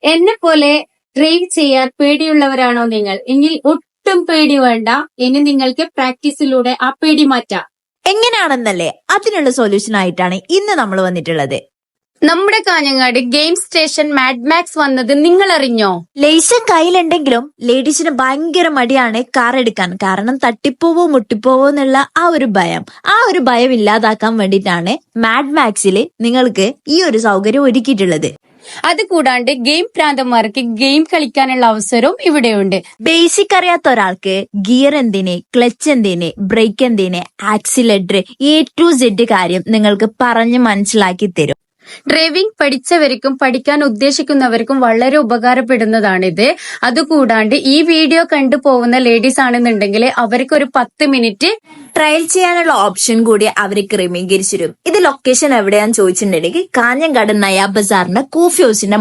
എന്നെ പോലെ ഡ്രൈവ് ചെയ്യാൻ പേടിയുള്ളവരാണോ നിങ്ങൾ? എങ്കിൽ ഒട്ടും പേടി വേണ്ട. ഇനി നിങ്ങൾക്ക് പ്രാക്ടീസിലൂടെ ആ പേടി മാറ്റാം. എങ്ങനെയാണെന്നല്ലേ, അതിനുള്ള സൊല്യൂഷൻ ആയിട്ടാണ് ഇന്ന് നമ്മൾ വന്നിട്ടുള്ളത്. നമ്മുടെ കാഞ്ഞങ്ങാട് ഗെയിം സ്റ്റേഷൻ മാഡ്മാക്സ് വന്നത് നിങ്ങൾ അറിഞ്ഞോ? ലൈസൻസ് കയ്യിലുണ്ടെങ്കിലും ലേഡീസിന് ഭയങ്കര മടിയാണ് കാർ എടുക്കാൻ. കാരണം തട്ടിപ്പോവോ മുട്ടിപ്പോവോ എന്നുള്ള ആ ഒരു ഭയം ഇല്ലാതാക്കാൻ വേണ്ടിയിട്ടാണ് മാഡ്മാക്സില് നിങ്ങൾക്ക് ഈ ഒരു സൗകര്യം ഒരുക്കിയിട്ടുള്ളത്. അതുകൂടാണ്ട് ഗെയിം പ്രാന്തന്മാർക്ക് ഗെയിം കളിക്കാനുള്ള അവസരവും ഇവിടെയുണ്ട്. ബേസിക് അറിയാത്ത ഒരാൾക്ക് ഗിയർ എന്തിന്, ക്ലച്ച് എന്തിന്, ബ്രേക്ക് എന്തിന്, ആക്സിലേറ്റർ A to Z കാര്യം നിങ്ങൾക്ക് പറഞ്ഞ് മനസ്സിലാക്കി തരും. ഡ്രൈവിംഗ് പഠിച്ചവർക്കും പഠിക്കാൻ ഉദ്ദേശിക്കുന്നവർക്കും വളരെ ഉപകാരപ്പെടുന്നതാണിത്. അതുകൂടാണ്ട് ഈ വീഡിയോ കണ്ടു പോകുന്ന ലേഡീസ് ആണെന്നുണ്ടെങ്കിൽ അവർക്ക് ഒരു 10 മിനിറ്റ് ട്രയൽ ചെയ്യാനുള്ള ഓപ്ഷൻ കൂടി അവർ ക്രമീകരിച്ചിരും. ഇത് ലൊക്കേഷൻ എവിടെയാന്ന് ചോദിച്ചിട്ടുണ്ടെങ്കിൽ കാഞ്ഞങ്ങാട് നയാ ബസാറിന്റെ കോഫി ഹൗസിന്റെ